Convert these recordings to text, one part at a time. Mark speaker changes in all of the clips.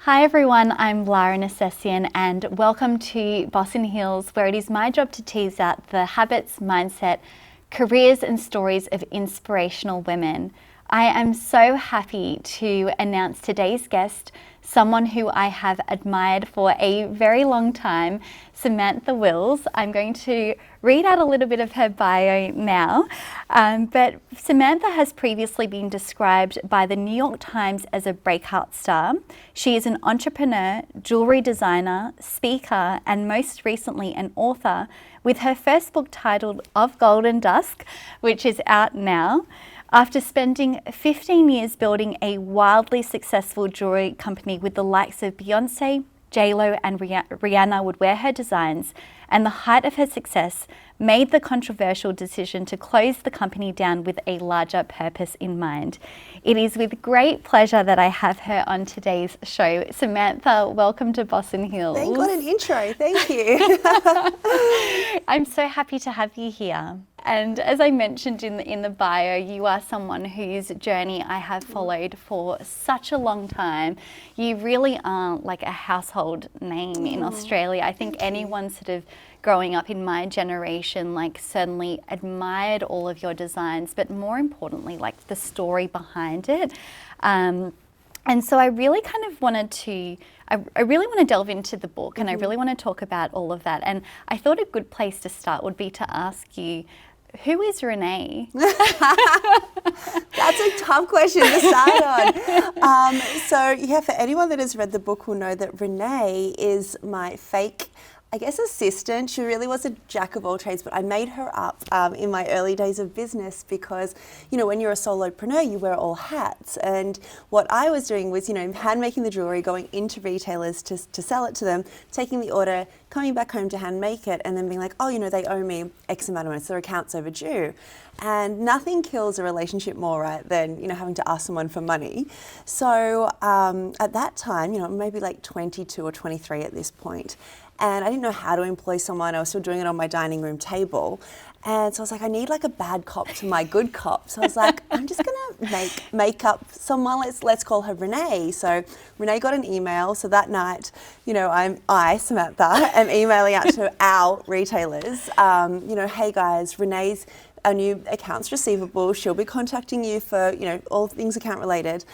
Speaker 1: Hi everyone, I'm Lara Nercessian and welcome to Boss in Heels, where it is my job to tease out the habits, mindset, careers and stories of inspirational women. I am so happy to announce today's guest, someone who I have admired for a very long time, Samantha Wills. I'm going to read out a little bit of her bio now, but Samantha has previously been described by the New York Times as a breakout star. She is an entrepreneur, jewellery designer, speaker, and most recently an author, with her first book titled Of Golden Dusk, which is out now. After spending 15 years building a wildly successful jewellery company with the likes of Beyonce, J.Lo and Rihanna would wear her designs, and the height of her success made the controversial decision to close the company down with a larger purpose in mind. It is with great pleasure that I have her on today's show. Samantha, welcome to Boss in Heels.
Speaker 2: What an intro, thank you.
Speaker 1: I'm so happy to have you here. And as I mentioned in the bio, you are someone whose journey I have followed for such a long time. You really are like a household name in Australia. I think anyone sort of growing up in my generation, like certainly admired all of your designs, but more importantly, like the story behind it. And so I really kind of wanted to, I really want to delve into the book and I really want to talk about all of that. And I thought a good place to start would be to ask you, who is Renee?
Speaker 2: That's a tough question to start on. So for anyone that has read the book will know that Renee is my fake, I guess, assistant. She really was a jack of all trades, but I made her up in my early days of business because, when you're a solopreneur, you wear all hats. And what I was doing was, hand making the jewellery, going into retailers to sell it to them, taking the order, coming back home to hand make it, and then being like, they owe me X amount of money, so their account's overdue. And nothing kills a relationship more, right, than, having to ask someone for money. So at that time, maybe like 22 or 23 at this point, and I didn't know how to employ someone. I was still doing it on my dining room table. And so I was like, I need like a bad cop to my good cop. So I was like, I'm just gonna make up someone. Let's call her Renee. So Renee got an email. So that night, Samantha, am emailing out to our retailers. Hey guys, Renee's a new accounts receivable. She'll be contacting you for all things account related.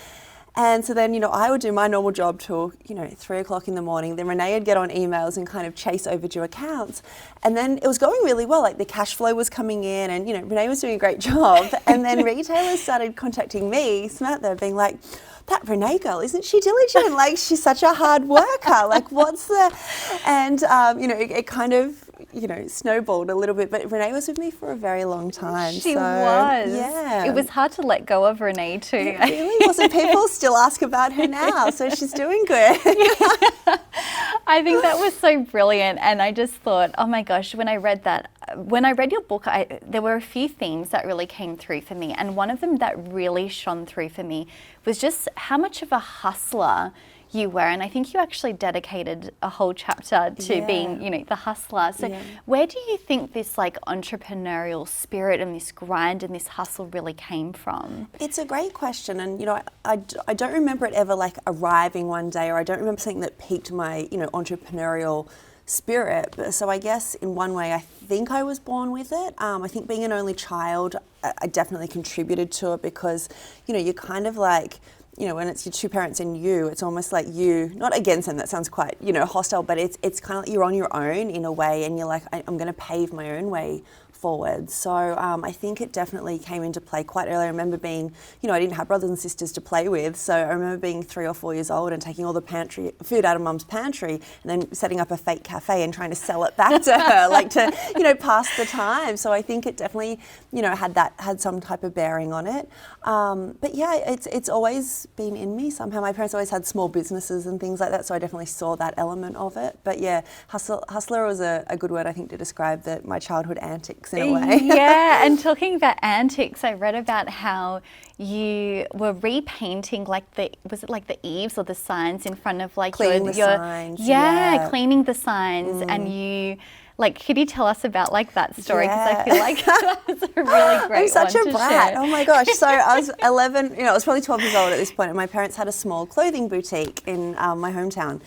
Speaker 2: And so then, I would do my normal job till, 3 o'clock in the morning. Then Renee would get on emails and kind of chase overdue accounts. And then it was going really well. Like the cash flow was coming in and, Renee was doing a great job. And then retailers started contacting me, Samantha, being like, that Renee girl, isn't she diligent? Like, she's such a hard worker. Like, what's the... And, it kind of, snowballed a little bit. But Renee was with me for a very long time.
Speaker 1: She was.
Speaker 2: Yeah.
Speaker 1: It was hard to let go of Renee too.
Speaker 2: It really wasn't. People still ask about her now, so she's doing good.
Speaker 1: I think that was so brilliant. And I just thought, oh my gosh, when I read your book, there were a few themes that really came through for me. And one of them that really shone through for me was just how much of a hustler you were. And I think you actually dedicated a whole chapter to being, the hustler. So where do you think this like entrepreneurial spirit and this grind and this hustle really came from?
Speaker 2: It's a great question. And, I don't remember it ever like arriving one day, or I don't remember something that piqued my, entrepreneurial spirit. So I guess in one way, I think I was born with it. I think being an only child, I definitely contributed to it because, you're kind of like, when it's your two parents and you, it's almost like you, not against them, that sounds quite, hostile, but it's kind of like you're on your own in a way, and you're like, I'm going to pave my own way forward. So I think it definitely came into play quite early. I remember being, I didn't have brothers and sisters to play with, so I remember being 3 or 4 years old and taking all the food out of mum's pantry and then setting up a fake cafe and trying to sell it back to her, like to, pass the time. So I think it definitely, had some type of bearing on it. But yeah, it's always been in me somehow. My parents always had small businesses and things like that, so I definitely saw that element of it. But yeah, hustler was a good word, I think, to describe my childhood antics in a way.
Speaker 1: Yeah, and talking about antics, I read about how you were repainting like the eaves or the signs in front of like
Speaker 2: cleaning the signs.
Speaker 1: Yeah, cleaning the signs, and you Like, could you tell us about like that story? Because
Speaker 2: Yeah.
Speaker 1: I feel like that's a really great
Speaker 2: I'm such
Speaker 1: one
Speaker 2: a
Speaker 1: to
Speaker 2: brat.
Speaker 1: share.
Speaker 2: Oh my gosh. So I was 11, I was probably 12 years old at this point, and my parents had a small clothing boutique in my hometown.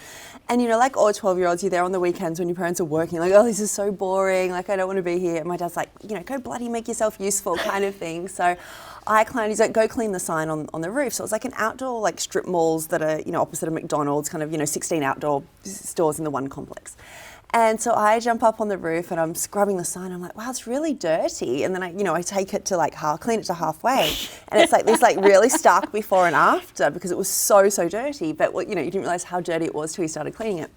Speaker 2: And like all 12-year-olds, you're there on the weekends when your parents are working, like, oh, this is so boring, like, I don't want to be here. And my dad's like, go bloody make yourself useful kind of thing. So I climbed, he's like, go clean the sign on the roof. So it was like an outdoor, like, strip malls that are, opposite of McDonald's, kind of, 16 outdoor stores in the one complex. And so I jump up on the roof and I'm scrubbing the sign. I'm like, wow, it's really dirty. And then I take it to like clean it to halfway. And it's like this like really stark before and after because it was so dirty. But you didn't realize how dirty it was till you started cleaning it.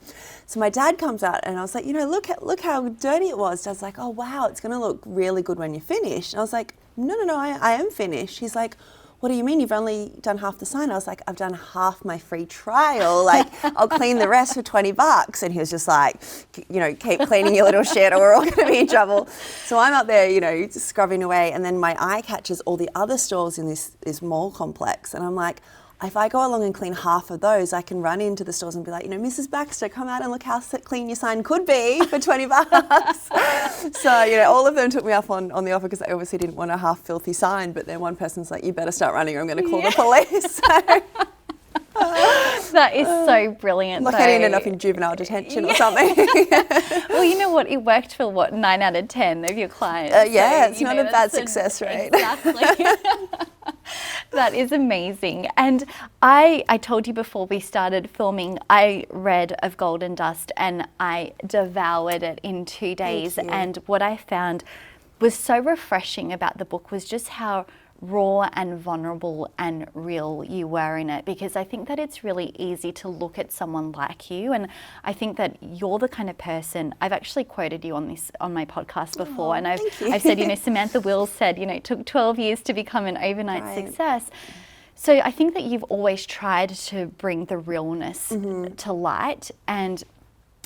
Speaker 2: So my dad comes out and I was like, look how dirty it was. Dad's like, oh wow, it's going to look really good when you're finished. And I was like, no, I am finished. He's like, what do you mean you've only done half the sign? I was like, I've done half my free trial. Like, I'll clean the rest for $20. And he was just like, keep cleaning your little shit or we're all going to be in trouble. So I'm up there, just scrubbing away. And then my eye catches all the other stores in this mall complex. And I'm like, if I go along and clean half of those, I can run into the stores and be like, Mrs. Baxter, come out and look how clean your sign could be for $20. So, all of them took me up on the offer because they obviously didn't want a half filthy sign. But then one person's like, you better start running or I'm going to call the police.
Speaker 1: That is so brilliant.
Speaker 2: Like I didn't end up in juvenile detention or something.
Speaker 1: Well, you know what? It worked for 9 out of 10 of your clients.
Speaker 2: It's not a bad success rate.
Speaker 1: Exactly. That is amazing. And I told you before we started filming, I read Of Golden Dust and I devoured it in 2 days. And what I found was so refreshing about the book was just how raw and vulnerable and real you were in it, because I think that it's really easy to look at someone like you, and I think that you're the kind of person, I've actually quoted you on my podcast before, and I've said, Samantha Wills said, it took 12 years to become an overnight success. So I think that you've always tried to bring the realness to light, and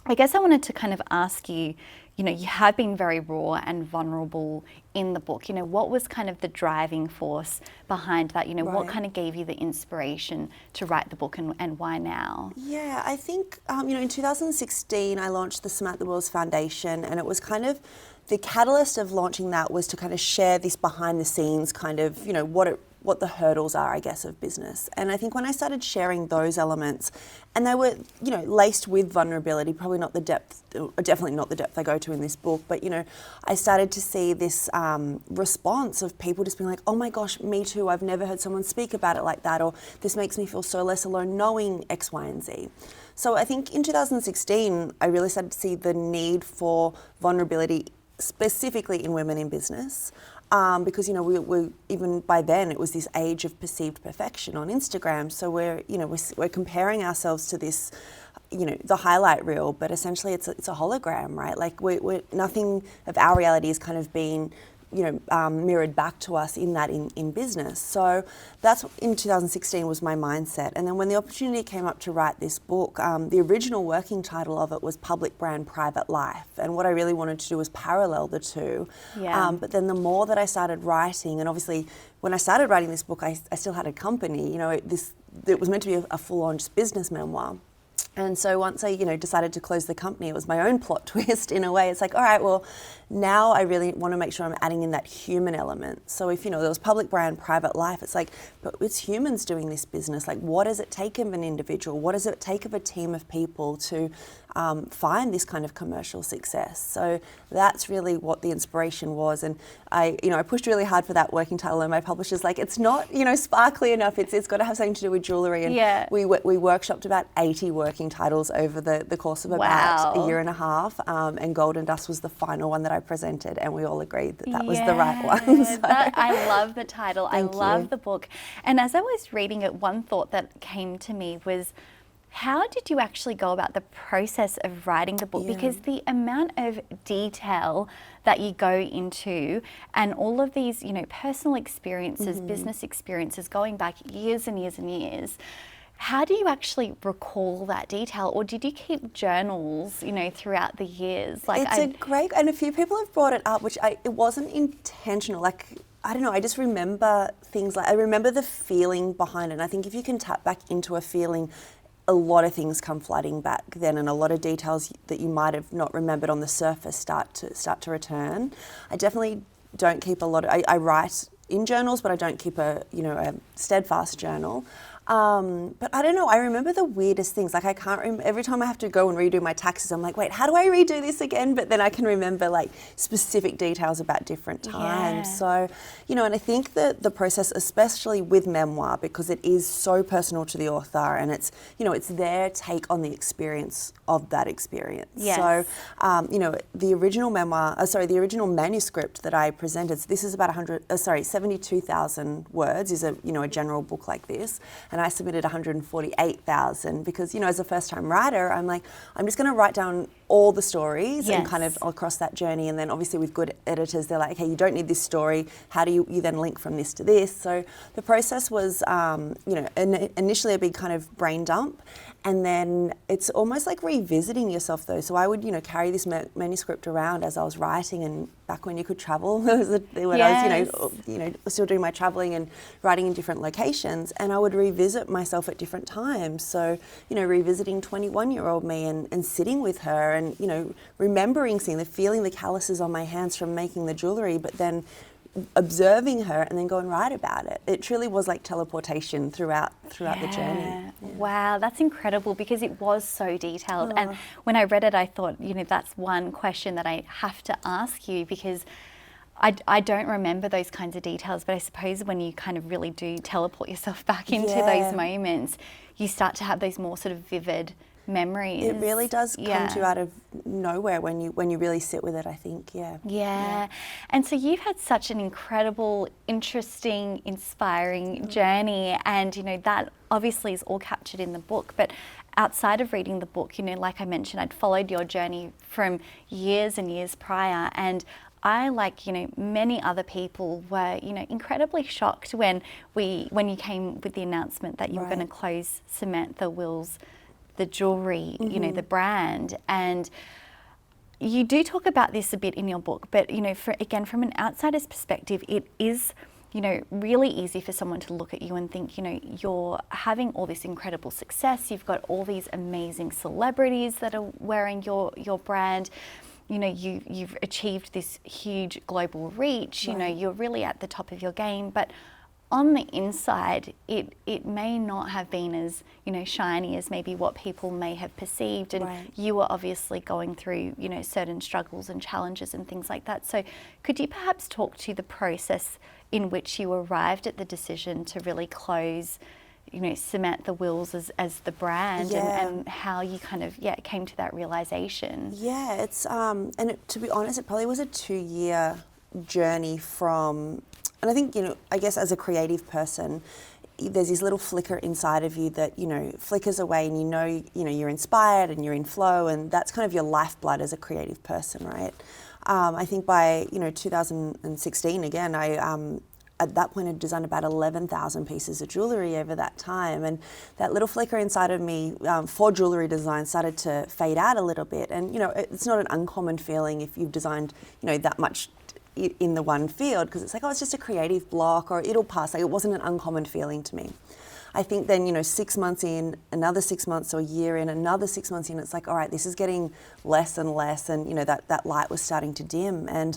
Speaker 1: I guess I wanted to kind of ask you, you have been very raw and vulnerable in the book. What was kind of the driving force behind that? What kind of gave you the inspiration to write the book and why now?
Speaker 2: Yeah, I think, in 2016, I launched the Samantha Wills Foundation, and it was kind of the catalyst of launching that was to kind of share this behind the scenes kind of, what the hurdles are, I guess, of business. And I think when I started sharing those elements, and they were, laced with vulnerability, probably not the depth, definitely not the depth I go to in this book, but, I started to see this response of people just being like, oh my gosh, me too, I've never heard someone speak about it like that, or this makes me feel so less alone knowing X, Y, and Z. So I think in 2016, I really started to see the need for vulnerability specifically in women in business. Because we even by then it was this age of perceived perfection on Instagram. So we're comparing ourselves to this, the highlight reel, but essentially it's a hologram, right? Like we're nothing of our reality is kind of being mirrored back to us in business. So that's in 2016 was my mindset. And then when the opportunity came up to write this book, the original working title of it was Public Brand, Private Life. And what I really wanted to do was parallel the two. Yeah. But then the more that I started writing, and obviously when I started writing this book, I still had a company, it was meant to be a full-on business memoir. And so once I, decided to close the company, it was my own plot twist in a way. It's like, all right, well, now I really want to make sure I'm adding in that human element. So if, there was public brand, private life, it's like, but it's humans doing this business. Like, what does it take of an individual? What does it take of a team of people to find this kind of commercial success? So that's really what the inspiration was. And I pushed really hard for that working title, and my publisher's like, it's not, sparkly enough. It's got to have something to do with jewellery. And we workshopped about 80 working titles over the course of about a year and a half. And Golden Dust was the final one that I presented, and we all agreed that was the right one. So.
Speaker 1: I love the title. I love the book. And as I was reading it, one thought that came to me was, how did you actually go about the process of writing the book? Because the amount of detail that you go into and all of these, personal experiences, business experiences going back years and years and years, how do you actually recall that detail? Or did you keep journals, throughout the years?
Speaker 2: It's a great, and a few people have brought it up, which it wasn't intentional. Like, I don't know, I just remember things I remember the feeling behind it. And I think if you can tap back into a feeling a lot of things come flooding back then, and a lot of details that you might have not remembered on the surface start to return. I definitely don't keep a lot of, I write in journals, but I don't keep a steadfast journal. But I don't know, I remember the weirdest things. Like I can't remember, every time I have to go and redo my taxes, I'm like, wait, how do I redo this again? But then I can remember like specific details about different times.
Speaker 1: Yeah.
Speaker 2: So, and I think that the process, especially with memoir, because it is so personal to the author, and it's, it's their take on the experience of that experience.
Speaker 1: Yes.
Speaker 2: So, the original the original manuscript that I presented, so this is about 72,000 words is a general book like this. And I submitted 148,000 because, as a first-time writer, I'm like, I'm just going to write down all the stories and kind of across that journey. And then obviously with good editors, they're like, okay, you don't need this story. How do you then link from this to this? So the process was, initially a big kind of brain dump. And then it's almost like revisiting yourself though. So I would, carry this manuscript around as I was writing, and back when you could travel, when I was, still doing my traveling and writing in different locations, and I would revisit myself at different times. So, revisiting 21-year-old me and sitting with her and, remembering feeling the calluses on my hands from making the jewellery, but then observing her and then go and write about it. It truly was like teleportation throughout the journey.
Speaker 1: Yeah. Wow, that's incredible because it was so detailed. And when I read it, I thought, that's one question that I have to ask you, because I don't remember those kinds of details, but I suppose when you kind of really do teleport yourself back into those moments, you start to have those more sort of vivid memories.
Speaker 2: It really does come to you out of nowhere when you really sit with it, I think. Yeah.
Speaker 1: And so you've had such an incredible, interesting, inspiring journey, and that obviously is all captured in the book. But outside of reading the book, like I mentioned, I'd followed your journey from years and years prior, and I, like many other people, were incredibly shocked when you came with the announcement that you were going to close Samantha Wills, the jewellery, the brand. And you do talk about this a bit in your book, but from an outsider's perspective, it is really easy for someone to look at you and think, you're having all this incredible success, you've got all these amazing celebrities that are wearing your brand, you've achieved this huge global reach, you're really at the top of your game, but on the inside, it may not have been as, shiny as maybe what people may have perceived. And you were obviously going through, certain struggles and challenges and things like that. So could you perhaps talk to the process in which you arrived at the decision to really close, Samantha Wills as the brand, and how you kind of, came to that realization? Yeah,
Speaker 2: it's, to be honest, it probably was a 2-year journey from, and I think, I guess as a creative person, there's this little flicker inside of you that, flickers away, and you're inspired and you're in flow, and that's kind of your lifeblood as a creative person, right? I think by, 2016, again, I, at that point, had designed about 11,000 pieces of jewellery over that time, and that little flicker inside of me for jewellery design started to fade out a little bit. And, it's not an uncommon feeling if you've designed, that much in the one field, because it's like, it's just a creative block, or it'll pass. Like, it wasn't an uncommon feeling to me. I think then, 6 months in, another 6 months, or a year in, another 6 months in, it's like, all right, this is getting less and less, and that light was starting to dim. And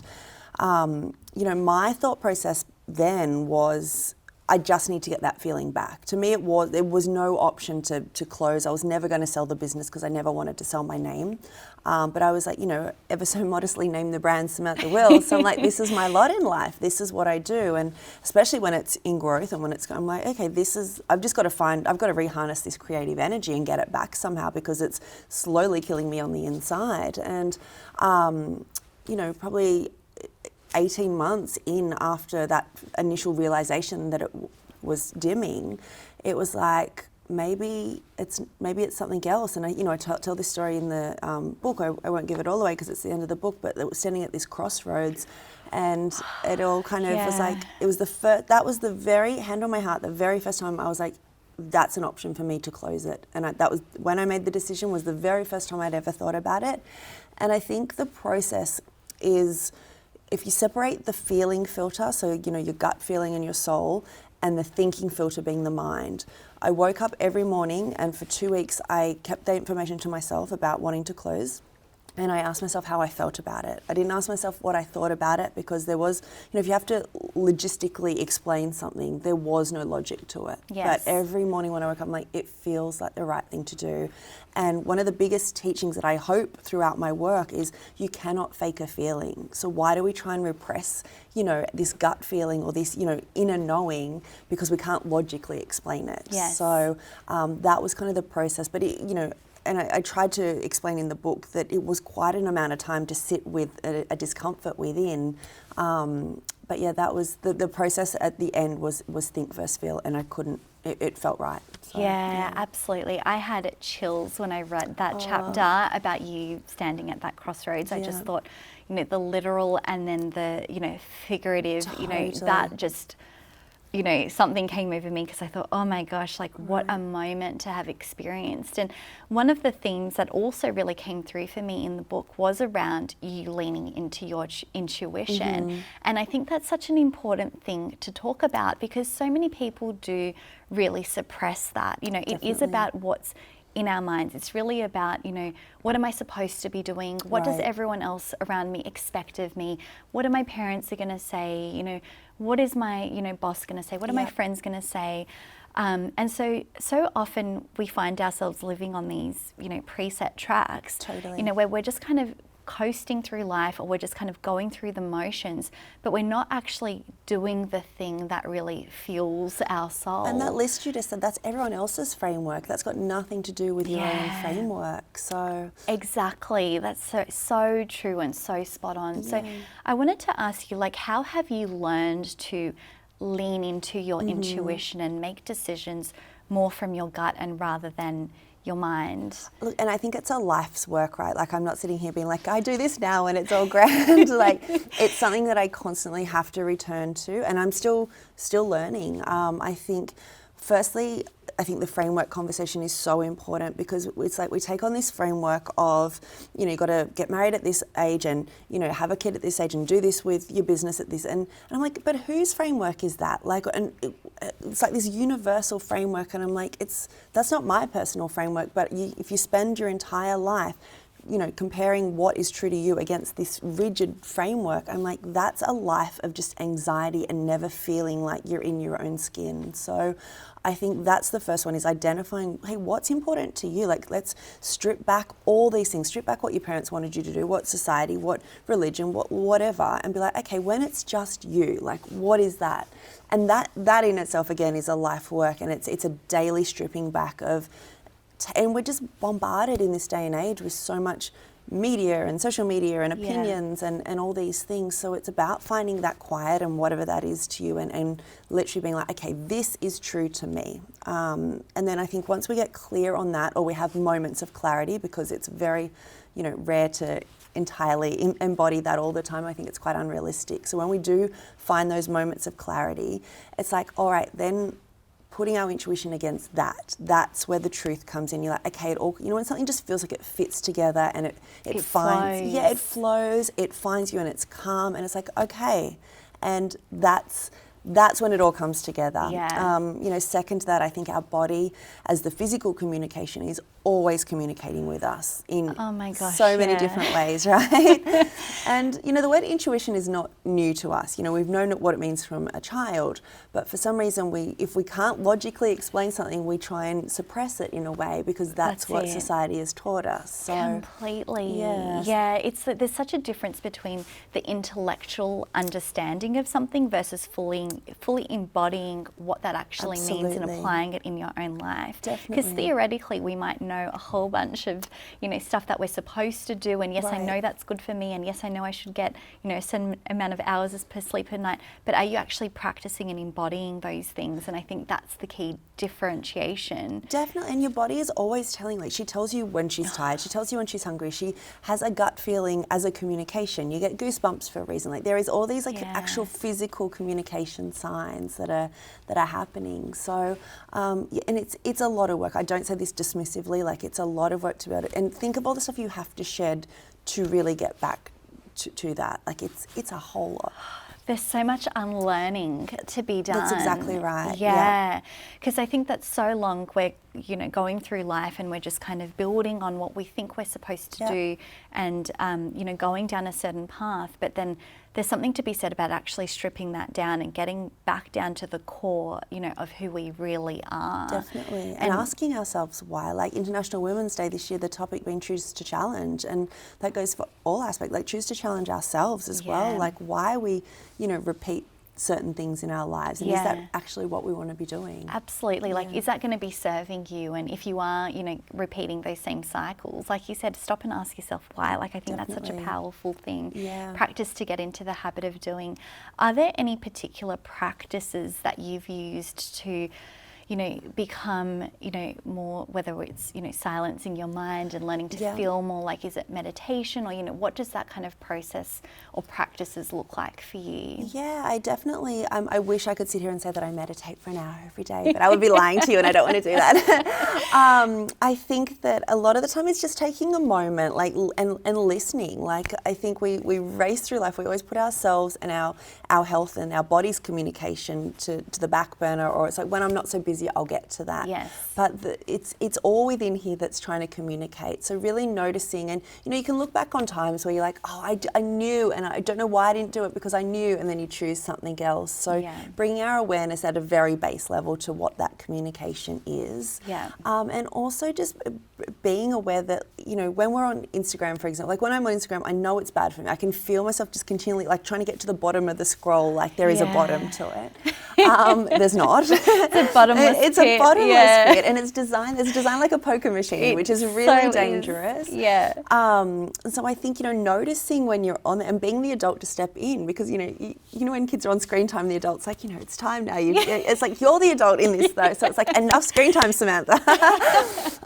Speaker 2: my thought process then was, I just need to get that feeling back. To me, there was no option to close. I was never going to sell the business because I never wanted to sell my name. But I was like, ever so modestly named the brand Samantha Wills. So I'm like, this is my lot in life. This is what I do. And especially when it's in growth and when I'm like, okay, I've got to reharness this creative energy and get it back somehow, because it's slowly killing me on the inside. And, probably 18 months in after that initial realization that it was dimming, it was like, maybe it's something else. And I tell this story in the book. I won't give it all away because it's the end of the book, but it was standing at this crossroads, and it all kind of was like, it was that was the very, hand on my heart, the very first time I was like, that's an option for me to close it. And that was when I made the decision, was the very first time I'd ever thought about it. And I think the process is, if you separate the feeling filter, so your gut feeling and your soul, and the thinking filter being the mind, I woke up every morning, and for 2 weeks I kept the information to myself about wanting to close. And I asked myself how I felt about it. I didn't ask myself what I thought about it, because there was, if you have to logistically explain something, there was no logic to it.
Speaker 1: Yes.
Speaker 2: But every morning when I wake up, I'm like, it feels like the right thing to do. And one of the biggest teachings that I hope throughout my work is you cannot fake a feeling. So why do we try and repress, this gut feeling or this, inner knowing, because we can't logically explain it.
Speaker 1: Yes.
Speaker 2: So that was kind of the process. But and I tried to explain in the book that it was quite an amount of time to sit with a discomfort within. But yeah, that was the process at the end was think versus feel, and I couldn't, it felt right. So,
Speaker 1: yeah, absolutely. I had chills when I read that chapter about you standing at that crossroads. I just thought, the literal and then the, figurative,
Speaker 2: Totally.
Speaker 1: that just... something came over me, because I thought, oh my gosh, what a moment to have experienced. And one of the themes that also really came through for me in the book was around you leaning into your intuition. And I think that's such an important thing to talk about, because so many people do really suppress that. It is about what's in our minds. It's really about, what am I supposed to be doing? What does everyone else around me expect of me? What are my parents are going to say? What is my, boss going to say? What are my friends going to say? And so often we find ourselves living on these, preset tracks,
Speaker 2: Totally.
Speaker 1: Where we're just kind of coasting through life, or we're just kind of going through the motions, but we're not actually doing the thing that really fuels our soul.
Speaker 2: And that list you just said, that's everyone else's framework. That's got nothing to do with your own framework. So
Speaker 1: exactly, that's so true and so spot on. So I wanted to ask you, how have you learned to lean into your intuition and make decisions more from your gut and rather than your mind?
Speaker 2: Look, and I think it's a life's work, right? I'm not sitting here being like, I do this now and it's all grand. It's something that I constantly have to return to, and I'm still learning. I think, firstly, the framework conversation is so important, because it's we take on this framework of, you've got to get married at this age and, have a kid at this age and do this with your business at this. And I'm like, but whose framework is that? It's this universal framework. And I'm like, that's not my personal framework. But if you spend your entire life, comparing what is true to you against this rigid framework, I'm like, that's a life of just anxiety and never feeling like you're in your own skin. So I think that's the first one, is identifying, hey, what's important to you? Let's strip back all these things, strip back what your parents wanted you to do, what society, what religion, whatever, and be like, okay, when it's just you, what is that? And that in itself, again, is a life work, and it's a daily stripping back of, and we're just bombarded in this day and age with so much media and social media and opinions and all these things. So it's about finding that quiet and whatever that is to you, and literally being like, okay, this is true to me. And then I think once we get clear on that, or we have moments of clarity, because it's very, rare to entirely embody that all the time. I think it's quite unrealistic. So when we do find those moments of clarity, it's like, all right, then putting our intuition against that's where the truth comes in. You're like, okay, it all, when something just feels like it fits together and it finds,
Speaker 1: flows.
Speaker 2: It flows, it finds you and it's calm, and it's like, okay. And that's when it all comes together.
Speaker 1: Yeah.
Speaker 2: Second to that, I think our body, as the physical communication, is always communicating with us in so many different ways, right? And, the word intuition is not new to us. We've known what it means from a child, but for some reason, if we can't logically explain something, we try and suppress it in a way, because that's what society has taught us. So,
Speaker 1: completely.
Speaker 2: Yes.
Speaker 1: Yeah, there's such a difference between the intellectual understanding of something versus fully embodying what that actually means and applying it in your own life.
Speaker 2: Definitely.
Speaker 1: Because theoretically, we might know a whole bunch of, stuff that we're supposed to do, and yes, I know that's good for me, and yes, I know I should get, a certain amount of hours per sleep per night, but are you actually practicing and embodying those things? And I think that's the key differentiation.
Speaker 2: Definitely, and your body is always telling, she tells you when she's tired, she tells you when she's hungry, she has a gut feeling as a communication. You get goosebumps for a reason. There is all these actual physical communication signs that are happening. So, and it's a lot of work. I don't say this dismissively, it's a lot of work to be able to, and think of all the stuff you have to shed to really get back to that. It's a whole lot.
Speaker 1: There's so much unlearning to be done.
Speaker 2: That's exactly right.
Speaker 1: Yeah, because I think that so long we're, going through life and we're just kind of building on what we think we're supposed to do and, going down a certain path. But then there's something to be said about actually stripping that down and getting back down to the core, of who we really are.
Speaker 2: Definitely. And asking ourselves why. Like International Women's Day this year, the topic being choose to challenge. And that goes for all aspects, like choose to challenge ourselves as well. Like why we, repeat certain things in our lives, and is that actually what we want to be doing?
Speaker 1: Absolutely. Like, is that going to be serving you? And if you are, repeating those same cycles, like you said, stop and ask yourself why. Like, I think that's such a powerful thing. Practice to get into the habit of doing. Are there any particular practices that you've used to become, more, whether it's, silencing your mind and learning to feel more, like, is it meditation or, what does that kind of process or practices look like for you?
Speaker 2: Yeah, I definitely, I wish I could sit here and say that I meditate for an hour every day, but I would be lying to you and I don't want to do that. I think that a lot of the time it's just taking a moment, like, and listening. Like, I think we race through life, we always put ourselves and our health and our body's communication to the back burner, or it's like, when I'm not so busy, I'll get to that.
Speaker 1: Yes.
Speaker 2: But it's all within here that's trying to communicate. So really noticing, and you can look back on times where you're like, oh, I knew, and I don't know why I didn't do it because I knew, and then you choose something else. So bringing our awareness at a very base level to what that communication is. And also just being aware that, when we're on Instagram, for example, like when I'm on Instagram, I know it's bad for me. I can feel myself just continually like trying to get to the bottom of the scroll, like there is a bottom to it. There's not.
Speaker 1: It's
Speaker 2: a bottomless pit, and it's designed like a poker machine, which is really dangerous. So I think, noticing when you're on there and being the adult to step in, because, when kids are on screen time, the adult's like, it's time now. It's like, you're the adult in this though. So it's like, enough screen time, Samantha.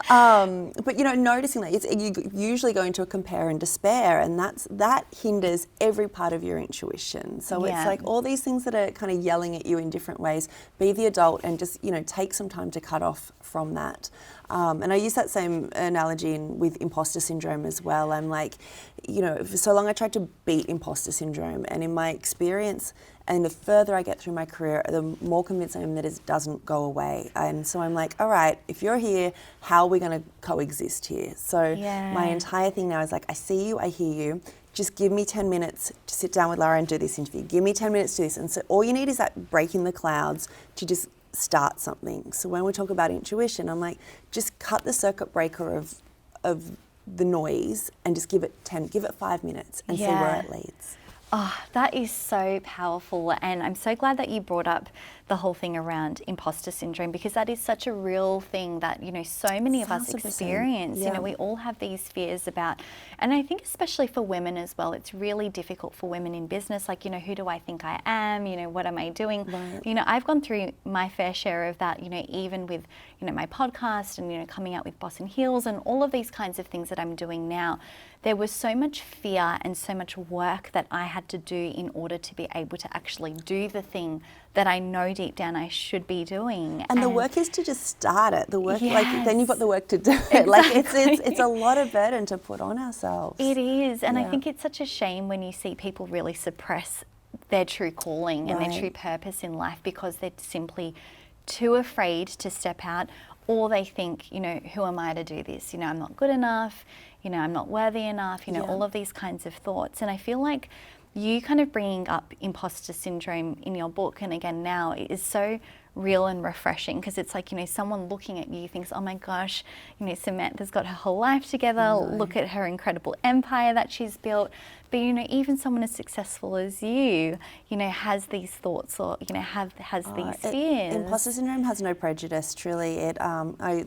Speaker 2: But, noticing that you usually go into a compare and despair, and that hinders every part of your intuition. So it's like all these things that are kind of yelling at you in different ways, be the adult and just, take some time to cut off from that. And I use that same analogy with imposter syndrome as well. I'm like, for so long I tried to beat imposter syndrome, and in my experience, and the further I get through my career, the more convinced I am that it doesn't go away. And so I'm like, all right, if you're here, how are we going to coexist here? So my entire thing now is like, I see you, I hear you. Just give me 10 minutes to sit down with Lara and do this interview. Give me 10 minutes to do this. And so all you need is that break in the clouds to just start something. So when we talk about intuition, I'm like, just cut the circuit breaker of the noise and just give it 5 minutes and see where it leads.
Speaker 1: Oh, that is so powerful, and I'm so glad that you brought up the whole thing around imposter syndrome, because that is such a real thing that, so many of us experience. We all have these fears about, and I think especially for women as well, it's really difficult for women in business, like, who do I think I am, what am I doing? I've gone through my fair share of that, even with, my podcast and, coming out with Boss in Heels and all of these kinds of things that I'm doing now. There was so much fear and so much work that I had to do in order to be able to actually do the thing that I know deep down I should be doing.
Speaker 2: And the work is to just start it. The work, like, then you've got the work to do it. Like, it's a lot of burden to put on ourselves.
Speaker 1: It is, and I think it's such a shame when you see people really suppress their true calling and their true purpose in life because they're simply too afraid to step out, or they think, who am I to do this? I'm not good enough. I'm not worthy enough, all of these kinds of thoughts. And I feel like you kind of bringing up imposter syndrome in your book, and again now, it is so real and refreshing, because it's like, someone looking at you thinks, oh my gosh, Samantha's got her whole life together, look at her incredible empire that she's built. But, even someone as successful as you, has these thoughts or, has these fears.
Speaker 2: Imposter syndrome has no prejudice, truly.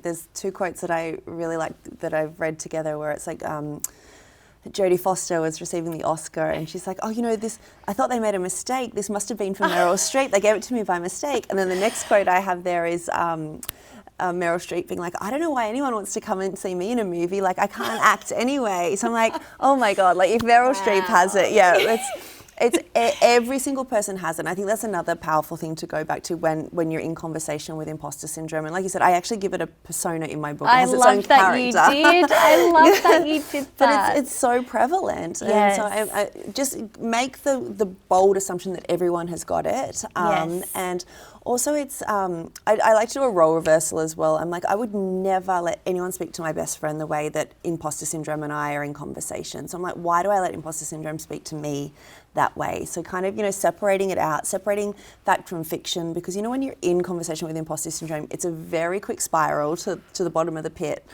Speaker 2: There's two quotes that I really like that I've read together where it's like, Jodie Foster was receiving the Oscar and she's like, this, I thought they made a mistake. This must have been for Meryl Streep. They gave it to me by mistake. And then the next quote I have there is Meryl Streep being like, I don't know why anyone wants to come and see me in a movie. Like, I can't act anyway. So I'm like, oh my God, like if Meryl Streep has it, It's every single person has it. And I think that's another powerful thing to go back to when you're in conversation with imposter syndrome. And like you said, I actually give it a persona in my book. It has its own character.
Speaker 1: I love that you did that.
Speaker 2: But it's so prevalent.
Speaker 1: Yes.
Speaker 2: And so I just make the bold assumption that everyone has got it.
Speaker 1: Yes.
Speaker 2: And also it's, I like to do a role reversal as well. I'm like, I would never let anyone speak to my best friend the way that imposter syndrome and I are in conversation. So I'm like, why do I let imposter syndrome speak to me that way? So kind of, separating it out, separating fact from fiction, because when you're in conversation with imposter syndrome, it's a very quick spiral to the bottom of the pit.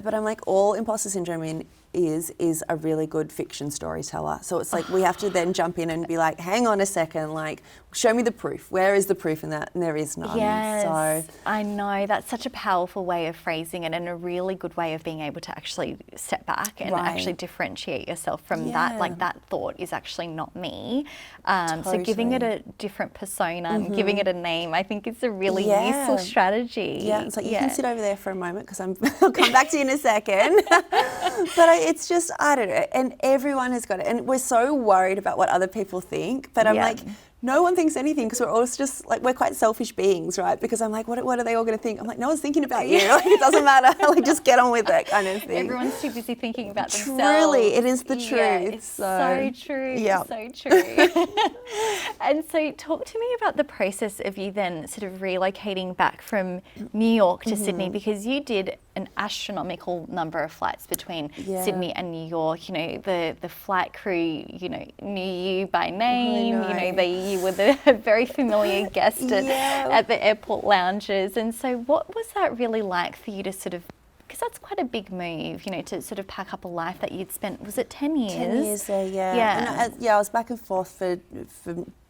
Speaker 2: But I'm like, all imposter syndrome is a really good fiction storyteller. So it's like we have to then jump in and be like, hang on a second, like, show me the proof. Where is the proof in that? And there is none.
Speaker 1: Yes,
Speaker 2: So
Speaker 1: I know. That's such a powerful way of phrasing it, and a really good way of being able to actually step back and actually differentiate yourself from that. Like, that thought is actually not me. So giving it a different persona and giving it a name, I think is a really useful strategy.
Speaker 2: Yeah, it's like you can sit over there for a moment because I'll come back to you in a second. But it's just, I don't know, and everyone has got it. And we're so worried about what other people think, but I'm like, no one thinks anything because we're all just like, we're quite selfish beings, right? Because I'm like, what are they all going to think? I'm like, no one's thinking about you. Like, it doesn't matter. Like, just get on with it kind of thing.
Speaker 1: Everyone's too busy thinking about themselves.
Speaker 2: Truly, it is the truth.
Speaker 1: Yeah, it's so true. Yeah. So true. And so talk to me about the process of you then sort of relocating back from New York to Sydney, because you did an astronomical number of flights between Sydney and New York. The flight crew, knew you by name. You were the very familiar guest at the airport lounges. And so what was that really like for you to sort of, because that's quite a big move, to sort of pack up a life that you'd spent, was it 10 years?
Speaker 2: 10 years there, yeah. And I was back and forth for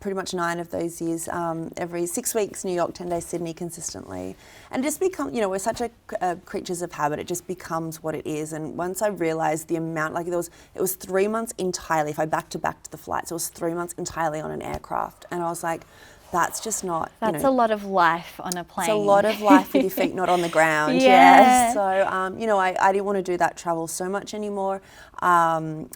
Speaker 2: pretty much 9 of those years, every 6 weeks, New York, 10 days, Sydney, consistently. And just become, we're such a creatures of habit, it just becomes what it is. And once I realised the amount, like it was 3 months entirely, if I back to the flights, it was 3 months entirely on an aircraft. And I was like, that's just not,
Speaker 1: That's a lot of life on a plane.
Speaker 2: It's a lot of life with your feet not on the ground. Yeah. So, I didn't want to do that travel so much anymore.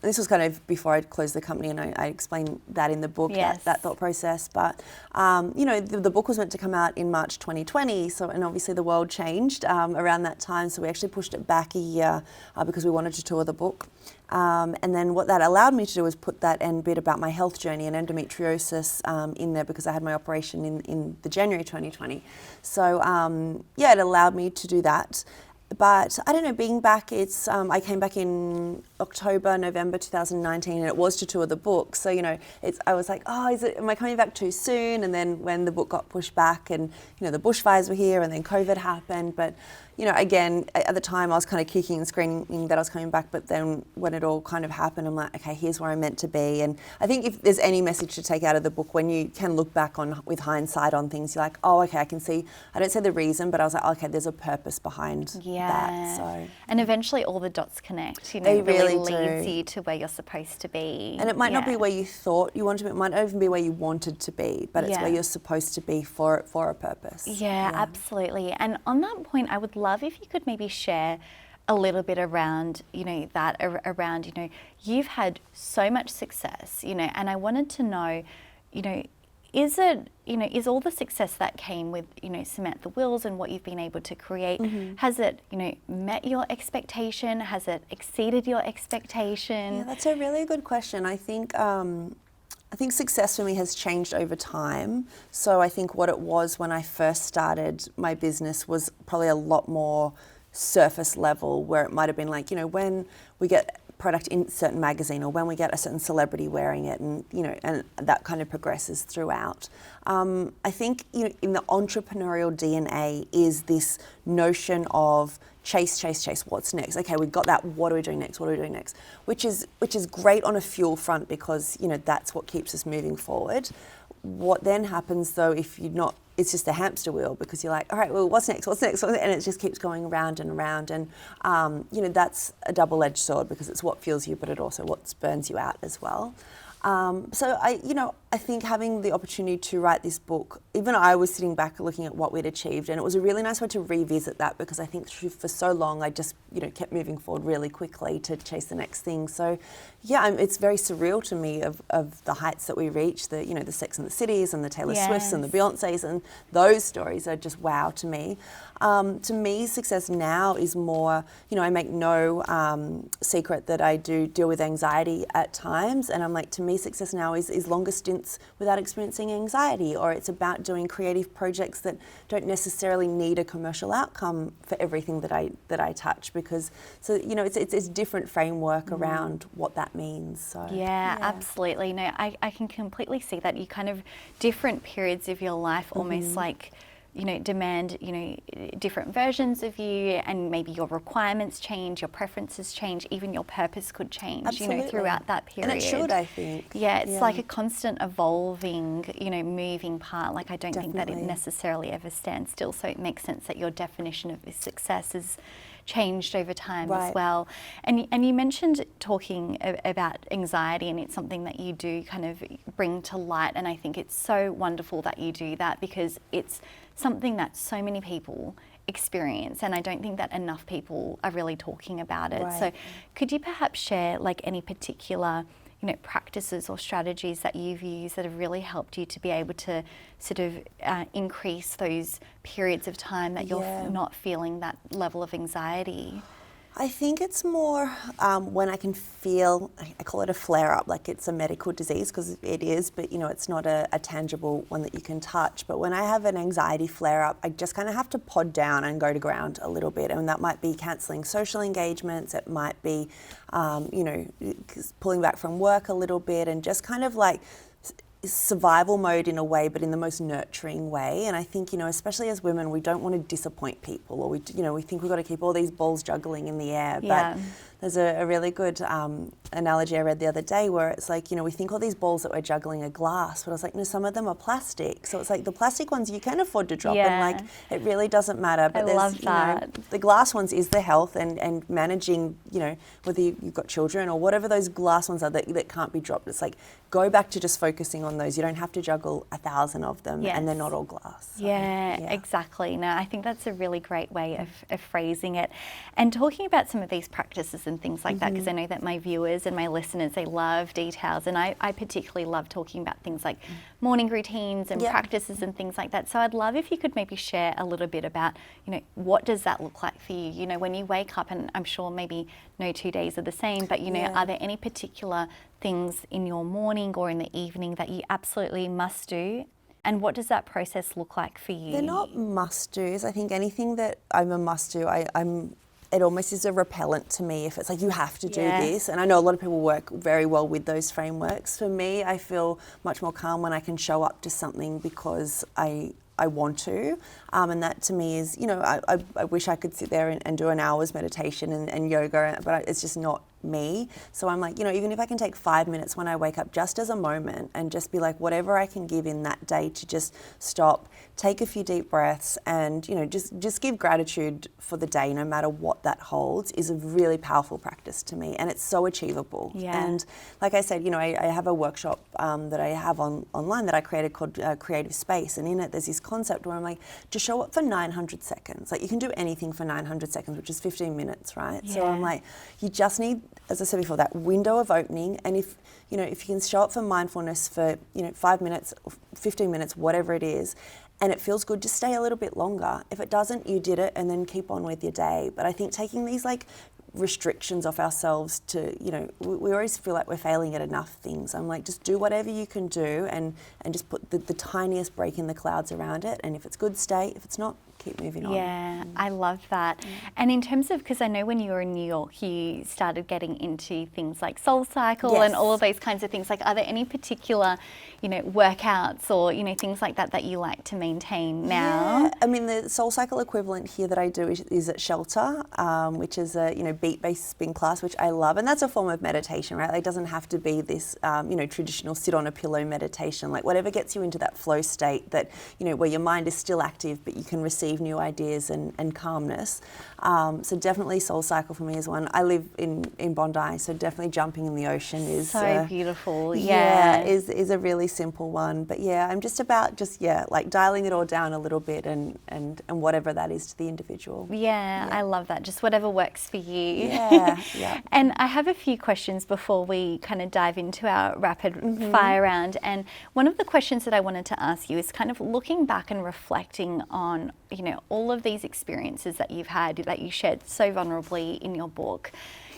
Speaker 2: This was kind of before I'd closed the company, and I explained that in the book, that thought process. But, the book was meant to come out in March 2020. So, and obviously the world changed around that time. So we actually pushed it back a year because we wanted to tour the book. And then what that allowed me to do was put that end bit about my health journey and endometriosis in there, because I had my operation in the January 2020. So it allowed me to do that. But I don't know, being back, I came back in November 2019, and it was to tour the book. So, I was like, am I coming back too soon? And then when the book got pushed back and, the bushfires were here and then COVID happened. But, again, at the time I was kind of kicking and screaming that I was coming back. But then when it all kind of happened, I'm like, okay, here's where I'm meant to be. And I think if there's any message to take out of the book, when you can look back with hindsight on things, you're like, oh, okay, I can see, I don't say the reason, but I was like, okay, there's a purpose behind that. So.
Speaker 1: And eventually all the dots connect,
Speaker 2: they really
Speaker 1: leads you to where you're supposed to be.
Speaker 2: And it might not be where you thought you wanted to be, it might not even be where you wanted to be, but it's where you're supposed to be for a purpose.
Speaker 1: Yeah, absolutely. And on that point, I would love if you could maybe share a little bit around, you've had so much success, and I wanted to know, is all the success that came with, Samantha Wills and what you've been able to create, has it, met your expectation? Has it exceeded your expectation?
Speaker 2: Yeah, that's a really good question. I think success for me has changed over time. So I think what it was when I first started my business was probably a lot more surface level, where it might have been like, when we get product in a certain magazine, or when we get a certain celebrity wearing it, and and that kind of progresses throughout. I think in the entrepreneurial DNA is this notion of chase, what's next? Okay, we've got that, what are we doing next? Which is great on a fuel front, because that's what keeps us moving forward. What then happens though, if you're not, it's just a hamster wheel, because you're like, all right, well, what's next? And it just keeps going around and around. And, that's a double-edged sword, because it's what fuels you, but it also what burns you out as well. So I I think having the opportunity to write this book, even I was sitting back looking at what we'd achieved, and it was a really nice way to revisit that, because I think for so long I just, kept moving forward really quickly to chase the next thing. So yeah, it's very surreal to me of the heights that we reach, the Sex and the Cities and the Taylor Swifts and the Beyoncés, and those stories are just wow to me. To me, success now is more, I make no secret that I do deal with anxiety at times, and I'm like, to me, success now is longer stints without experiencing anxiety, or it's about doing creative projects that don't necessarily need a commercial outcome for everything that I touch, because it's a different framework around what that means. So
Speaker 1: yeah, absolutely. No, I can completely see that. You kind of different periods of your life almost like demand, different versions of you, and maybe your requirements change, your preferences change, even your purpose could change,
Speaker 2: Absolutely.
Speaker 1: Throughout that period.
Speaker 2: And it should, I think.
Speaker 1: Yeah, it's like a constant evolving, moving part. Like, I don't think that it necessarily ever stands still. So it makes sense that your definition of success has changed over time as well. And you mentioned talking about anxiety, and it's something that you do kind of bring to light. And I think it's so wonderful that you do that, because it's something that so many people experience, and I don't think that enough people are really talking about it. So could you perhaps share like any particular practices or strategies that you've used that have really helped you to be able to sort of increase those periods of time that you're not feeling that level of anxiety?
Speaker 2: I think it's more when I can feel, I call it a flare-up, like it's a medical disease, because it is, but it's not a tangible one that you can touch. But when I have an anxiety flare-up, I just kind of have to pod down and go to ground a little bit. And that might be cancelling social engagements, it might be, pulling back from work a little bit, and just kind of like survival mode in a way, but in the most nurturing way. And I think, especially as women, we don't want to disappoint people, or we think we've got to keep all these balls juggling in the air. But there's a really good analogy I read the other day where it's like, we think all these balls that we're juggling are glass, but I was like, no, some of them are plastic. So it's like the plastic ones you can afford to drop, and like it really doesn't matter. But
Speaker 1: I love that.
Speaker 2: The glass ones is the health and managing, whether you've got children or whatever those glass ones are that can't be dropped. It's like, go back to just focusing on those. You don't have to juggle 1,000 of them, and they're not all glass. So,
Speaker 1: exactly. No, I think that's a really great way of phrasing it. And talking about some of these practices and things like that, because I know that my viewers and my listeners, they love details, and I particularly love talking about things like morning routines and practices and things like that. So I'd love if you could maybe share a little bit about, what does that look like for you? When you wake up, and I'm sure maybe no 2 days are the same, but are there any particular things in your morning or in the evening that you absolutely must do? And what does that process look like for you?
Speaker 2: They're not must-dos. I think anything that I'm a must-do, it almost is a repellent to me if it's like, you have to do this. And I know a lot of people work very well with those frameworks. For me, I feel much more calm when I can show up to something because I want to. And that to me is, I wish I could sit there and do an hour's meditation and yoga, but it's just not me. So I'm like, even if I can take 5 minutes when I wake up just as a moment and just be like, whatever I can give in that day to just stop, take a few deep breaths, and just give gratitude for the day, no matter what that holds, is a really powerful practice to me, and it's so achievable. And like I said, I have a workshop that I have online that I created called Creative Space, and in it there's this concept where I'm like, just show up for 900 seconds. Like, you can do anything for 900 seconds, which is 15 minutes, right? So I'm like, you just need, as I said before, that window of opening. And if you can show up for mindfulness for 5 minutes, 15 minutes, whatever it is, and it feels good, just stay a little bit longer. If it doesn't, you did it, and then keep on with your day. But I think taking these like restrictions off ourselves to, we always feel like we're failing at enough things. I'm like, just do whatever you can do, and just put the tiniest break in the clouds around it. And if it's good, stay. If it's not, keep moving on.
Speaker 1: Yeah, I love that. And in terms of, because I know when you were in New York, you started getting into things like Soul Cycle and all of those kinds of things. Like, are there any particular, workouts or, things like that you like to maintain now?
Speaker 2: Yeah, I mean, the Soul Cycle equivalent here that I do is at Shelter, which is a, beat-based spin class, which I love. And that's a form of meditation, right? Like, it doesn't have to be this, traditional sit on a pillow meditation. Like, whatever gets you into that flow state that, where your mind is still active, but you can receive receive new ideas and calmness. So definitely SoulCycle for me is one. I live in Bondi, so definitely jumping in the ocean is
Speaker 1: so beautiful.
Speaker 2: Is a really simple one. But yeah, I'm just about like dialing it all down a little bit and whatever that is to the individual.
Speaker 1: Yeah, I love that. Just whatever works for you.
Speaker 2: Yeah.
Speaker 1: And I have a few questions before we kind of dive into our rapid fire round. And one of the questions that I wanted to ask you is kind of looking back and reflecting on, you know, all of these experiences that you've had that you shared so vulnerably in your book.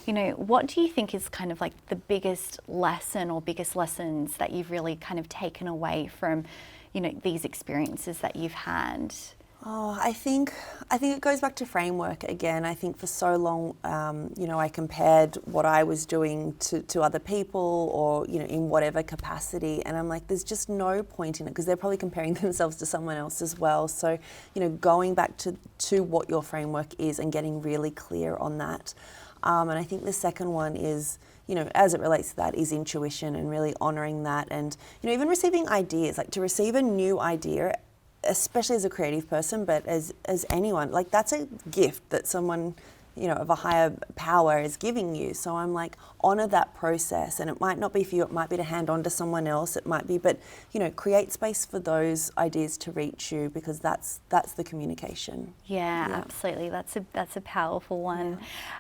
Speaker 1: You know, what do you think is kind of like the biggest lesson or biggest lessons that you've really kind of taken away from, you know, these experiences that you've had?
Speaker 2: Oh, I think it goes back to framework again. I think for so long, you know, I compared what I was doing to other people or, you know, in whatever capacity. And I'm like, there's just no point in it because they're probably comparing themselves to someone else as well. So, you know, going back to what your framework is and getting really clear on that. And I think the second one is, you know, as it relates to that, is intuition and really honouring that. And, you know, even receiving ideas, like to receive a new idea, especially as a creative person, but as anyone, like that's a gift that someone, you know, of a higher power is giving you. So I'm like, honour that process. And it might not be for you, it might be to hand on to someone else, it might be, but, you know, create space for those ideas to reach you because that's the communication.
Speaker 1: Yeah, absolutely. That's a powerful one.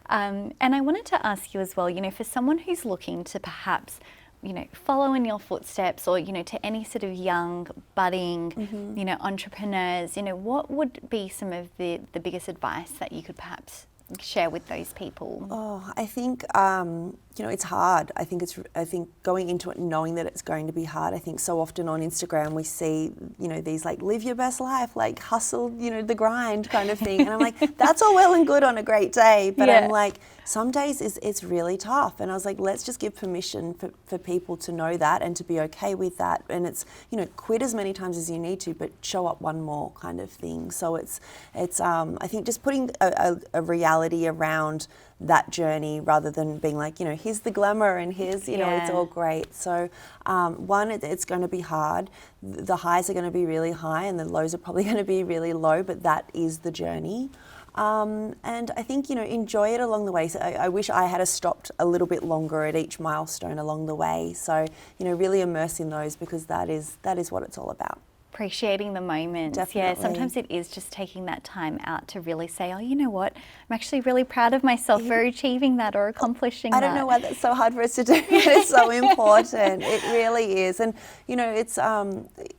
Speaker 1: And I wanted to ask you as well, you know, for someone who's looking to perhaps, you know, follow in your footsteps or, you know, to any sort of young, budding, you know, entrepreneurs, you know, what would be some of the biggest advice that you could perhaps share with those people?
Speaker 2: Oh, I think, you know, it's hard. I think going into it knowing that it's going to be hard. I think so often on Instagram we see, you know, these like live your best life, like hustle, you know, the grind kind of thing. And I'm like, that's all well and good on a great day. But I'm like, some days it's really tough. And I was like, let's just give permission for people to know that and to be okay with that. And it's, you know, quit as many times as you need to, but show up one more kind of thing. So it's I think just putting a reality around that journey rather than being like, you know, here's the glamour and here's, you know, it's all great. So one, it's going to be hard. The highs are going to be really high and the lows are probably going to be really low, but that is the journey. And I think, you know, enjoy it along the way. So I wish I had stopped a little bit longer at each milestone along the way. So, you know, really immerse in those because that is what it's all about.
Speaker 1: Appreciating the moment.
Speaker 2: Definitely.
Speaker 1: Yeah, sometimes it is just taking that time out to really say, oh, you know what, I'm actually really proud of myself for achieving that or accomplishing that.
Speaker 2: I don't know why that's so hard for us to do, but it's so important. It really is. And, you know, it's,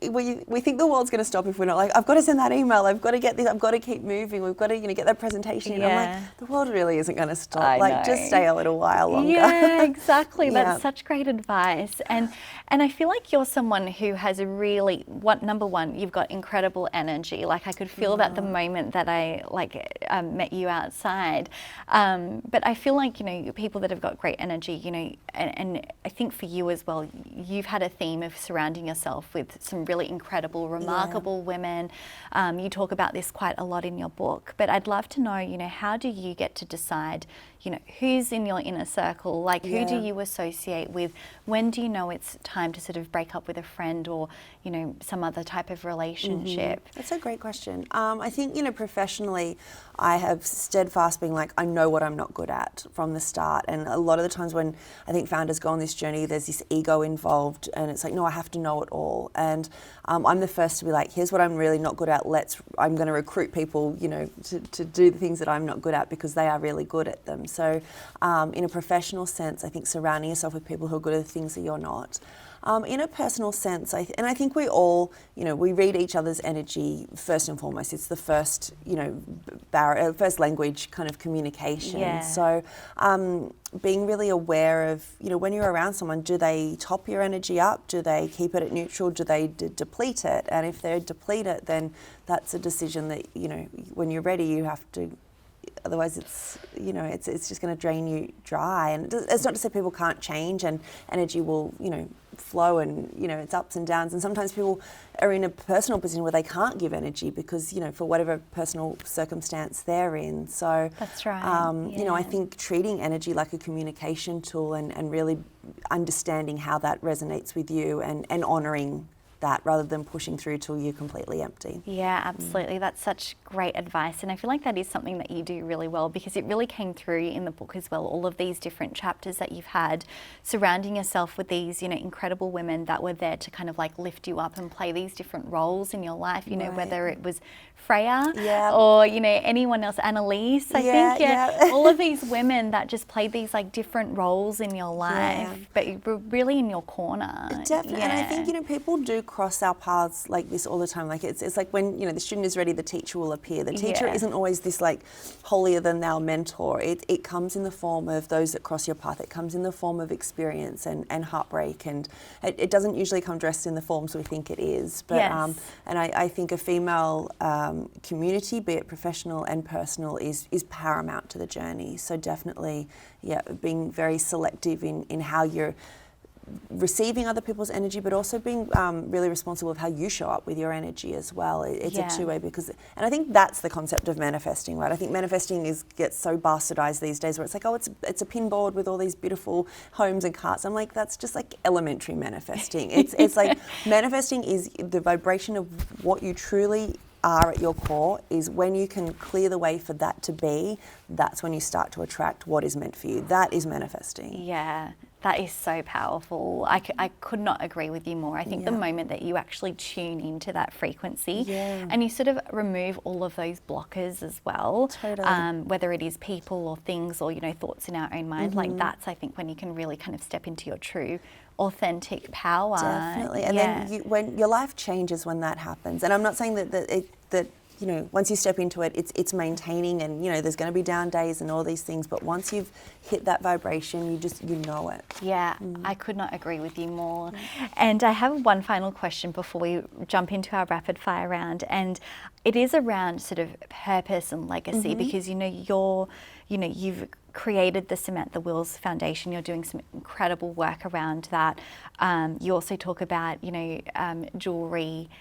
Speaker 2: we think the world's going to stop if we're not like, I've got to send that email, I've got to get this, I've got to keep moving, we've got to, you know, get that presentation. And I'm like, the world really isn't going to stop.
Speaker 1: I know.
Speaker 2: Just stay a little while longer.
Speaker 1: Yeah, exactly. That's such great advice. And I feel like you're someone who has a really, number one, you've got incredible energy. Like I could feel that the moment that I met you outside. But I feel like, you know, people that have got great energy, you know, and I think for you as well, you've had a theme of surrounding yourself with some really incredible, remarkable women. You talk about this quite a lot in your book, but I'd love to know, you know, how do you get to decide, you know, who's in your inner circle? Like who do you associate with? When do you know it's time to sort of break up with a friend or, you know, some other type of relationship?
Speaker 2: That's a great question. I think, you know, professionally, I have steadfast being like, I know what I'm not good at from the start. And a lot of the times when I think founders go on this journey, there's this ego involved and it's like, no, I have to know it all. And I'm the first to be like, here's what I'm really not good at. I'm going to recruit people, you know, to do the things that I'm not good at because they are really good at them. So in a professional sense, I think surrounding yourself with people who are good at the things that you're not. In a personal sense, I think we all, you know, we read each other's energy first and foremost. It's the first, you know, first language kind of communication.
Speaker 1: Yeah.
Speaker 2: So being really aware of, you know, when you're around someone, do they top your energy up? Do they keep it at neutral? Do they deplete it? And if they deplete it, then that's a decision that, you know, when you're ready, you have to. Otherwise, it's, you know, it's just going to drain you dry. And it's not to say people can't change and energy will, you know, flow and, you know, it's ups and downs. And sometimes people are in a personal position where they can't give energy because, you know, for whatever personal circumstance they're in. So
Speaker 1: that's right.
Speaker 2: You know, I think treating energy like a communication tool and really understanding how that resonates with you and honouring that rather than pushing through till you're completely empty.
Speaker 1: Yeah, absolutely. That's such great advice. And I feel like that is something that you do really well, because it really came through in the book as well, all of these different chapters that you've had, surrounding yourself with these, you know, incredible women that were there to kind of like lift you up and play these different roles in your life, you know, whether it was Freya or, you know, anyone else, Annalise, I think, all of these women that just played these like different roles in your life, but you were really in your corner.
Speaker 2: Definitely. And I think, you know, people do cross our paths like this all the time. Like it's like when, you know, the student is ready, the teacher will appear. The teacher isn't always this like holier than thou mentor. It comes in the form of those that cross your path. It comes in the form of experience and heartbreak, and it doesn't usually come dressed in the forms we think it is. But and I think a female community, be it professional and personal, is paramount to the journey. So definitely, being very selective in how you're receiving other people's energy, but also being really responsible of how you show up with your energy as well. It's a two-way, because, and I think that's the concept of manifesting, right? I think manifesting gets so bastardized these days, where it's like, oh, it's a pinboard with all these beautiful homes and cars. I'm like, that's just like elementary manifesting. It's like manifesting is the vibration of what you truly are at your core. Is when you can clear the way for that to be, that's when you start to attract what is meant for you. That is manifesting.
Speaker 1: Yeah. That is so powerful. I could not agree with you more. I think the moment that you actually tune into that frequency and you sort of remove all of those blockers as well, whether it is people or things or, you know, thoughts in our own mind, like that's, I think, when you can really kind of step into your true authentic power.
Speaker 2: Definitely. And then when your life changes when that happens. And I'm not saying that you know, once you step into it, it's maintaining, and, you know, there's going to be down days and all these things, but once you've hit that vibration, you know it.
Speaker 1: Yeah, I could not agree with you more. And I have one final question before we jump into our rapid fire round, and it is around sort of purpose and legacy, because, you know, you've created the Samantha Wills Foundation. You're doing some incredible work around that. You also talk about, you know, jewellery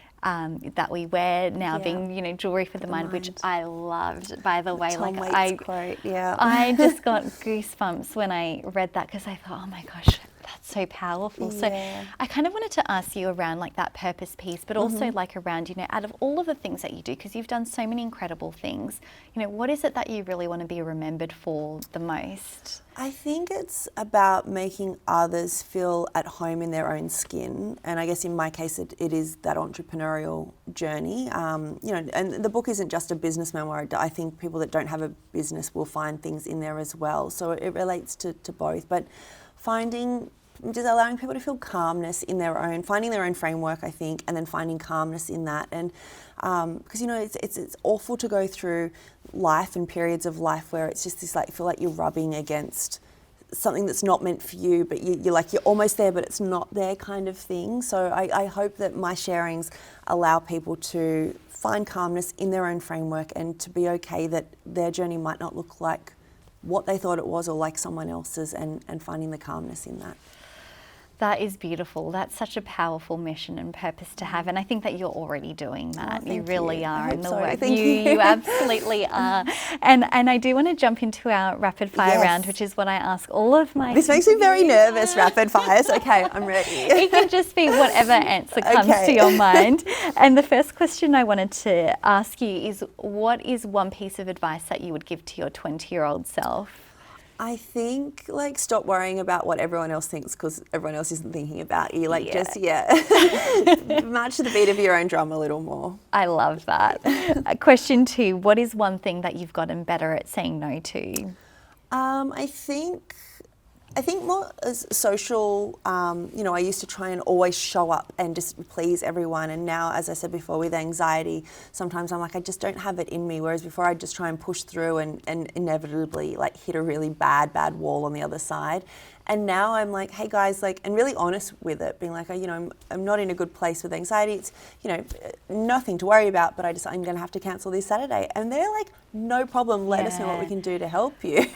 Speaker 1: that we wear now being, you know, jewellery for the mind, which I loved, by the way.
Speaker 2: Tom
Speaker 1: like
Speaker 2: Waits quote,
Speaker 1: I just got goosebumps when I read that, because I thought, oh my gosh, that's so powerful. So I kind of wanted to ask you around like that purpose piece, but also like around, you know, out of all of the things that you do, because you've done so many incredible things, you know, what is it that you really want to be remembered for the most?
Speaker 2: I think it's about making others feel at home in their own skin. And I guess in my case, it is that entrepreneurial journey. You know, and the book isn't just a business memoir. I think people that don't have a business will find things in there as well. So it relates to both. But just allowing people to feel calmness in finding their own framework, I think, and then finding calmness in that. And because, you know, it's awful to go through life and periods of life where it's just this, like, feel like you're rubbing against something that's not meant for you, but you're almost there, but it's not there kind of thing. So I hope that my sharings allow people to find calmness in their own framework, and to be okay that their journey might not look like what they thought it was, or like someone else's, and finding the calmness in that.
Speaker 1: That is beautiful. That's such a powerful mission and purpose to have, and I think that you're already doing that.
Speaker 2: Oh,
Speaker 1: you really are in the work.
Speaker 2: Thank you.
Speaker 1: You absolutely are. And I do want to jump into our rapid fire round, which is what I ask all of my.
Speaker 2: This makes me very nervous. Rapid fires. Okay, I'm ready.
Speaker 1: It can just be whatever answer comes to your mind. And the first question I wanted to ask you is, what is one piece of advice that you would give to your 20-year-old self?
Speaker 2: I think, like, stop worrying about what everyone else thinks, because everyone else isn't thinking about you. Like, just march to the beat of your own drum a little more.
Speaker 1: I love that. Question 2, what is one thing that you've gotten better at saying no to?
Speaker 2: I think more as social, you know, I used to try and always show up and just please everyone. And now, as I said before, with anxiety, sometimes I'm like, I just don't have it in me. Whereas before I'd just try and push through and inevitably like hit a really bad wall on the other side. And now I'm like, hey guys, like, and really honest with it, being like, you know, I'm not in a good place with anxiety. It's, you know, nothing to worry about, but I'm going to have to cancel this Saturday. And they're like, no problem, let us know what we can do to help you.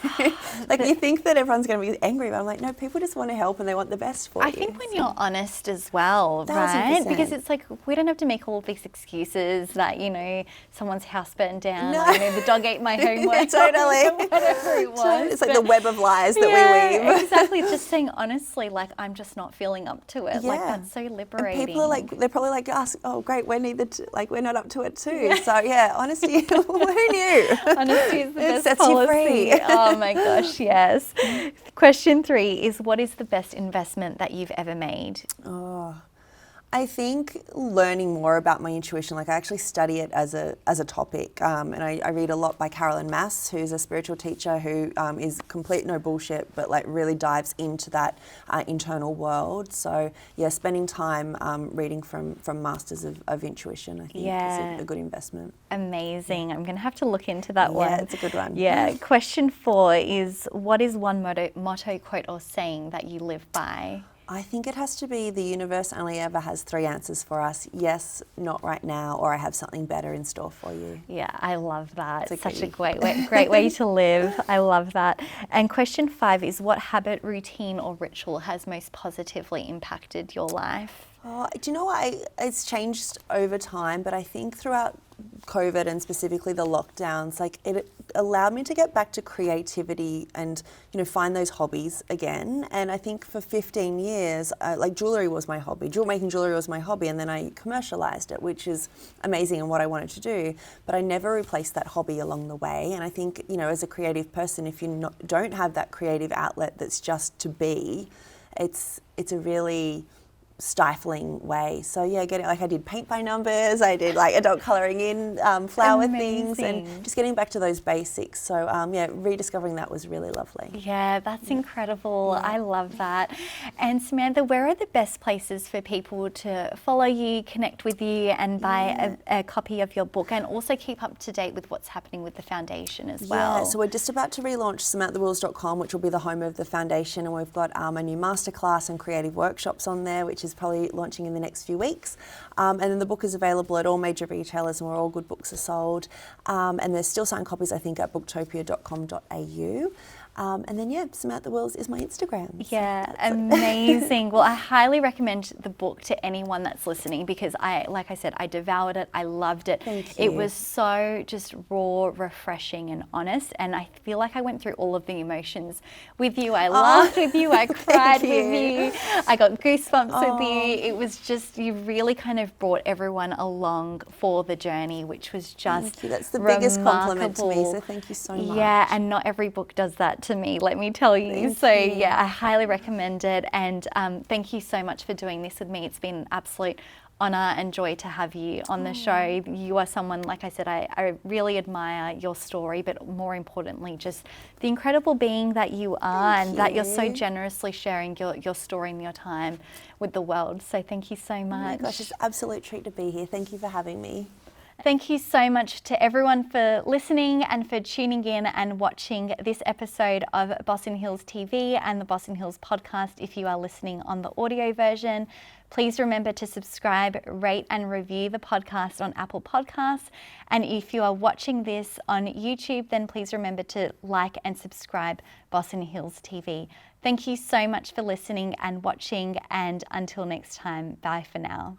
Speaker 2: Like, you think that everyone's going to be angry, but I'm like, no, people just want to help and they want the best for you.
Speaker 1: I think when you're honest as well,
Speaker 2: 1000%.
Speaker 1: Right? Because it's like, we don't have to make all of these excuses that, you know, someone's house burned down, or, you know, the dog ate my homework.
Speaker 2: Totally.
Speaker 1: Whatever it was.
Speaker 2: It's like the web of lies that we weave.
Speaker 1: Exactly. just saying honestly, like, I'm just not feeling up to it. Like, that's so liberating.
Speaker 2: And people are like, they're probably like us, oh great, we're not up to it too. So yeah, honesty, who knew?
Speaker 1: Honesty is the best
Speaker 2: sets
Speaker 1: policy.
Speaker 2: you free.
Speaker 1: Oh my gosh, yes. Question 3 is, what is the best investment that you've ever made?
Speaker 2: I think learning more about my intuition, like I actually study it as a topic, and I read a lot by Carolyn Mass, who's a spiritual teacher who is complete no bullshit, but like really dives into that internal world. So yeah, spending time reading from masters of intuition, I think is a good investment.
Speaker 1: Amazing. I'm going to have to look into that one.
Speaker 2: Yeah, it's a good one.
Speaker 1: Yeah. Question 4 is, what is one motto, quote, or saying that you live by?
Speaker 2: I think it has to be the universe only ever has 3 answers for us. Yes, not right now, or I have something better in store for you.
Speaker 1: Yeah, I love that. It's such a great way to live. I love that. And question 5 is, what habit, routine, or ritual has most positively impacted your life?
Speaker 2: Oh, do you know what? It's changed over time, but I think throughout COVID and specifically the lockdowns, like it allowed me to get back to creativity and, find those hobbies again. And I think for 15 years, like jewellery was my hobby. Making jewellery was my hobby, and then I commercialised it, which is amazing and what I wanted to do. But I never replaced that hobby along the way. And I think, as a creative person, if you don't have that creative outlet that's just to be, it's a really stifling way. So yeah, I did paint by numbers, I did like adult colouring in flower things, and just getting back to those basics. So rediscovering that was really lovely.
Speaker 1: Yeah, that's incredible. I love that. And Samantha, where are the best places for people to follow you, connect with you, and buy a copy of your book, and also keep up to date with what's happening with the foundation as well?
Speaker 2: Yeah, so we're just about to relaunch samanthawills.com, which will be the home of the foundation, and we've got a new masterclass and creative workshops on there, which is probably launching in the next few weeks. And then the book is available at all major retailers and where all good books are sold. And there's still signed copies, I think, at booktopia.com.au. And then, Samantha Wills is my Instagram.
Speaker 1: Yeah, amazing. Well, I highly recommend the book to anyone that's listening, because like I said, I devoured it. I loved it.
Speaker 2: Thank you.
Speaker 1: It was so just raw, refreshing, and honest. And I feel like I went through all of the emotions with you. I laughed with you. I cried with you. I got goosebumps with you. It was just, you really kind of brought everyone along for the journey, which was just
Speaker 2: Thank you. That's the biggest compliment to me. So thank you so much.
Speaker 1: Yeah, and not every book does that to me, let me tell you.
Speaker 2: Thank you.
Speaker 1: I highly recommend it, and thank you so much for doing this with me. It's been an absolute honour and joy to have you on the show. You are someone, like I said, I really admire your story, but more importantly, just the incredible being that you are, and that you're so generously sharing your story and your time with the world. So thank you so much.
Speaker 2: Oh my gosh, it's an absolute treat to be here. Thank you for having me.
Speaker 1: Thank you so much to everyone for listening and for tuning in and watching this episode of Boss in Heels TV and the Boss in Heels podcast. If you are listening on the audio version, please remember to subscribe, rate and review the podcast on Apple Podcasts. And if you are watching this on YouTube, then please remember to like and subscribe Boss in Heels TV. Thank you so much for listening and watching, and until next time, bye for now.